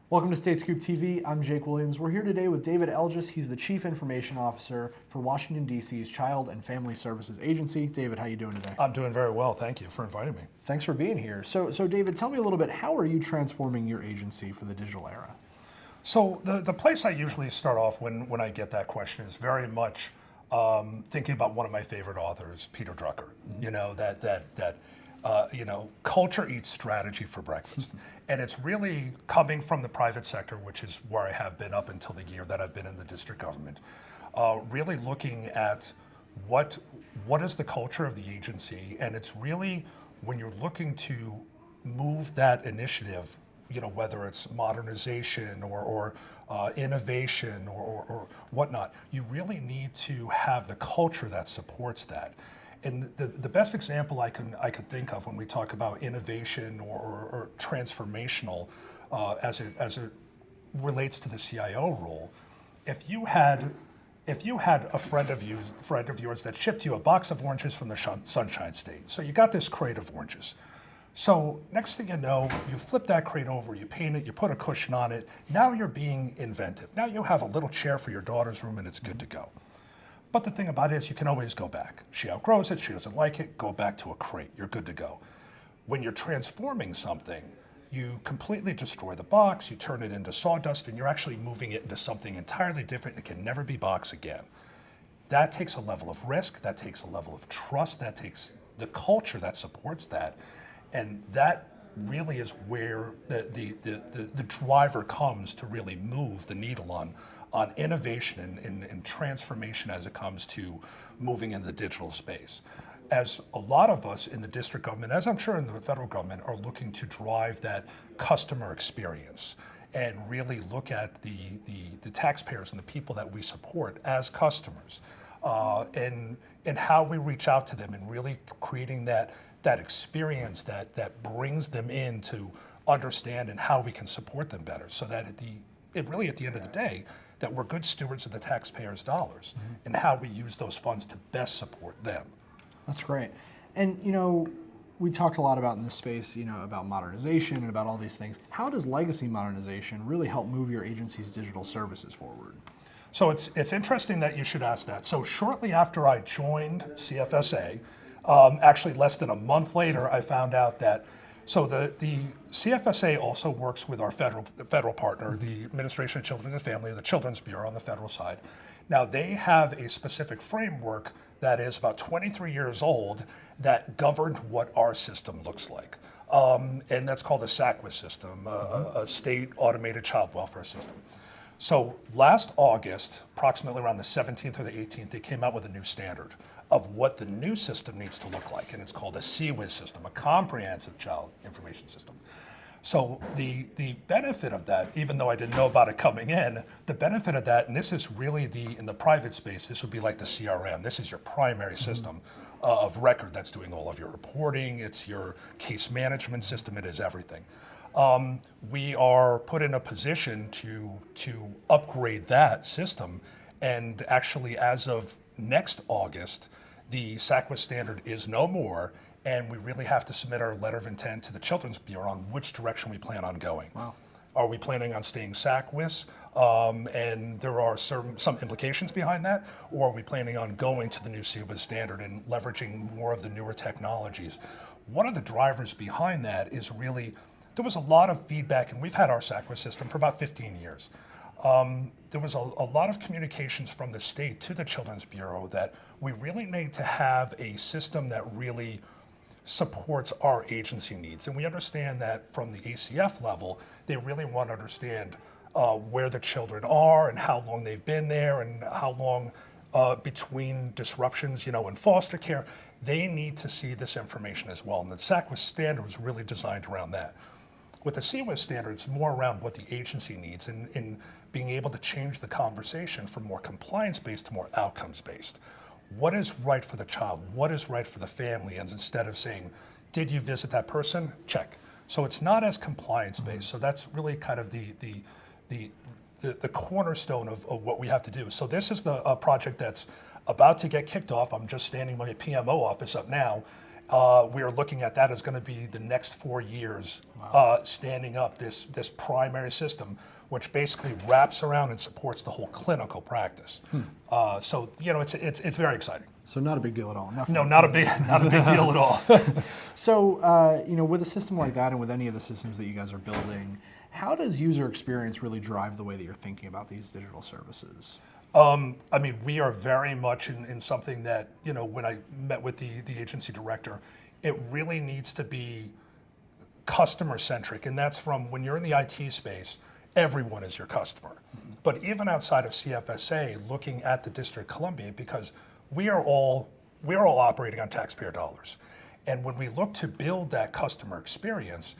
Welcome to Statescoop TV. I'm Jake Williams. We're here today with David Elges. He's the Chief Information Officer for Washington, D.C.'s Child and Family Services Agency. David, how are you doing today? I'm doing very well. Thank you for inviting me. Thanks for being here. So David, tell me a little bit, how are you transforming your agency for the digital era? So the place I usually start off when I get that question is very much thinking about one of my favorite authors, Peter Drucker. You know, culture eats strategy for breakfast. And it's really coming from the private sector, which is where I have been up until the year that I've been in the district government, really looking at what is the culture of the agency. And it's really when you're looking to move that initiative, you know, whether it's modernization or innovation or whatnot, you really need to have the culture that supports that. And the best example I could think of when we talk about innovation or transformational as it relates to the CIO role, if you had a friend of yours that shipped you a box of oranges from the Sunshine State, so you got this crate of oranges. So next thing you know, you flip that crate over, you paint it, you put a cushion on it. Now you're being inventive. Now you have a little chair for your daughter's room and it's good to go. But the thing about it is you can always go back. She outgrows it, she doesn't like it, go back to a crate, you're good to go. When you're transforming something, you completely destroy the box, you turn it into sawdust, and you're actually moving it into something entirely different. It can never be box again. That takes a level of risk, that takes a level of trust, that takes the culture that supports that. And that really is where the driver comes to really move the needle on innovation and transformation as it comes to moving in the digital space. As a lot of us in the district government, as I'm sure in the federal government, are looking to drive that customer experience and really look at the taxpayers and the people that we support as customers, and how we reach out to them and really creating that experience that brings them in to understand and how we can support them better, so that at the end of the day, that we're good stewards of the taxpayers' dollars and how we use those funds to best support them. That's great. And you know, we talked a lot about in this space, you know, about modernization and about all these things. How does legacy modernization really help move your agency's digital services forward? So it's interesting that you should ask that. So shortly after I joined CFSA, actually less than a month later, I found out that the CFSA also works with our federal partner, the Administration of Children and Family, the Children's Bureau on the federal side. Now they have a specific framework that is about 23 years old that governed what our system looks like. And that's called the SACWIS system, a state automated child welfare system. So last August, approximately around the 17th or the 18th, they came out with a new standard of what the new system needs to look like, and it's called a CWIS system, a comprehensive child information system. So the benefit of that, even though I didn't know about it coming in, the benefit of that, and this is really in the private space, this would be like the CRM. This is your primary system of record that's doing all of your reporting. It's your case management system. It is everything. We are put in a position to upgrade that system, and actually as of next August, the SACWIS standard is no more, and we really have to submit our letter of intent to the Children's Bureau on which direction we plan on going. Wow. Are we planning on staying SACWIS, and there are some implications behind that, or are we planning on going to the new CWIS standard and leveraging more of the newer technologies? One of the drivers behind that is really, there was a lot of feedback, and we've had our SACWIS system for about 15 years. There was a lot of communications from the state to the Children's Bureau that we really need to have a system that really supports our agency needs. And we understand that from the ACF level, they really want to understand where the children are and how long they've been there and how long between disruptions, you know, in foster care. They need to see this information as well. And the SACWIS standard was really designed around that. With the CWIS standard, it's more around what the agency needs and in being able to change the conversation from more compliance-based to more outcomes-based. What is right for the child? What is right for the family? And instead of saying, did you visit that person? Check. So it's not as compliance-based. So that's really kind of the cornerstone of what we have to do. So this is the project that's about to get kicked off. I'm just standing my PMO office up now, We are looking at that as going to be the next 4 years, standing up this primary system, which basically wraps around and supports the whole clinical practice. So it's very exciting. So not a big deal at all. Nothing. No, not a big deal at all. So with a system like that, and with any of the systems that you guys are building, how does user experience really drive the way that you're thinking about these digital services? I mean, we are very much in something that, when I met with the agency director, it really needs to be customer centric. And that's from when you're in the IT space, everyone is your customer. But even outside of CFSA, looking at the District of Columbia, because we are all operating on taxpayer dollars. And when we look to build that customer experience,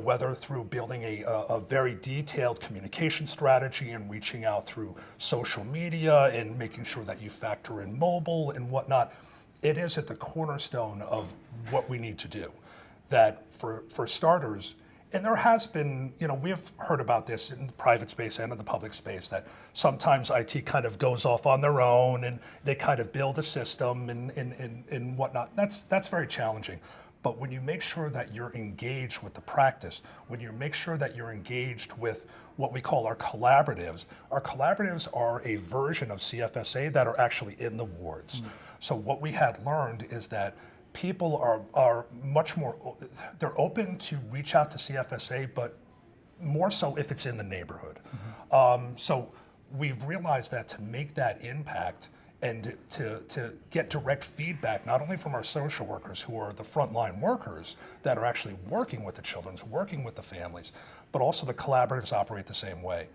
whether through building a very detailed communication strategy and reaching out through social media and making sure that you factor in mobile and whatnot, it is at the cornerstone of what we need to do. That for starters, and there has been, we've heard about this in the private space and in the public space, that sometimes IT kind of goes off on their own and they kind of build a system and whatnot. That's very challenging. But when you make sure that you're engaged with the practice, when you make sure that you're engaged with what we call our collaboratives are a version of CFSA that are actually in the wards. So what we had learned is that people are much more, they're open to reach out to CFSA, but more so if it's in the neighborhood. So we've realized that to make that impact and to get direct feedback, not only from our social workers who are the frontline workers that are actually working with the children, working with the families, but also the collaboratives operate the same way.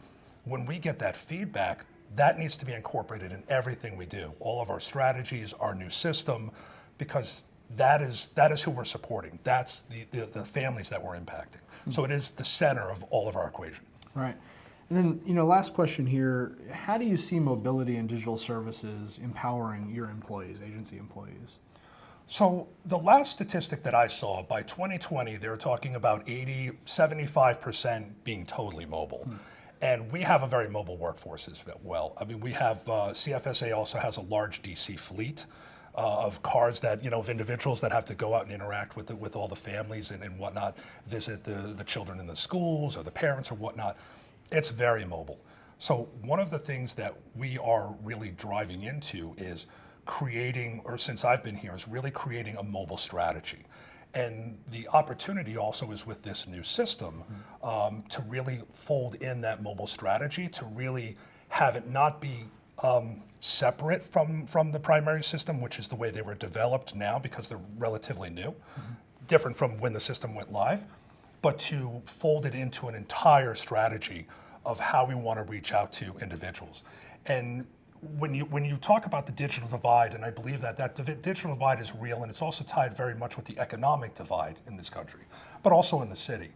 When we get that feedback, that needs to be incorporated in everything we do, all of our strategies, our new system, because that is who we're supporting. That's the families that we're impacting. So it is the center of all of our equation. Right. And then, last question here, how do you see mobility and digital services empowering your employees, agency employees? So the last statistic that I saw, by 2020, they were talking about 75% being totally mobile. And we have a very mobile workforce as well. I mean, we have, CFSA also has a large DC fleet of cars that, of individuals that have to go out and interact with all the families and whatnot, visit the children in the schools or the parents or whatnot. It's very mobile. So one of the things that we are really driving into is creating, or since I've been here, is really creating a mobile strategy. And the opportunity also is with this new system to really fold in that mobile strategy, to really have it not be separate from the primary system, which is the way they were developed now because they're relatively new, different from when the system went live, but to fold it into an entire strategy of how we want to reach out to individuals. And when you talk about the digital divide, and I believe that digital divide is real, and it's also tied very much with the economic divide in this country, but also in the city,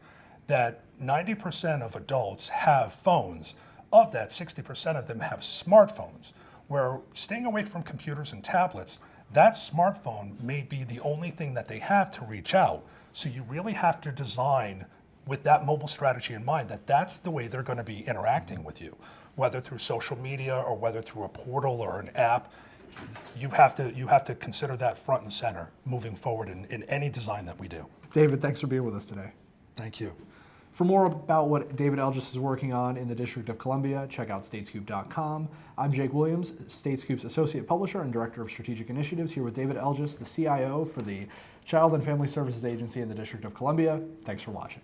that 90% of adults have phones. Of that, 60% of them have smartphones, where staying away from computers and tablets, that smartphone may be the only thing that they have to reach out. So you really have to design with that mobile strategy in mind, that's the way they're going to be interacting with you, whether through social media or whether through a portal or an app. You have to consider that front and center moving forward in any design that we do. David, thanks for being with us today. Thank you. For more about what David Elges is working on in the District of Columbia, check out statescoop.com. I'm Jake Williams, Statescoop's Associate Publisher and Director of Strategic Initiatives, here with David Elges, the CIO for the Child and Family Services Agency in the District of Columbia. Thanks for watching.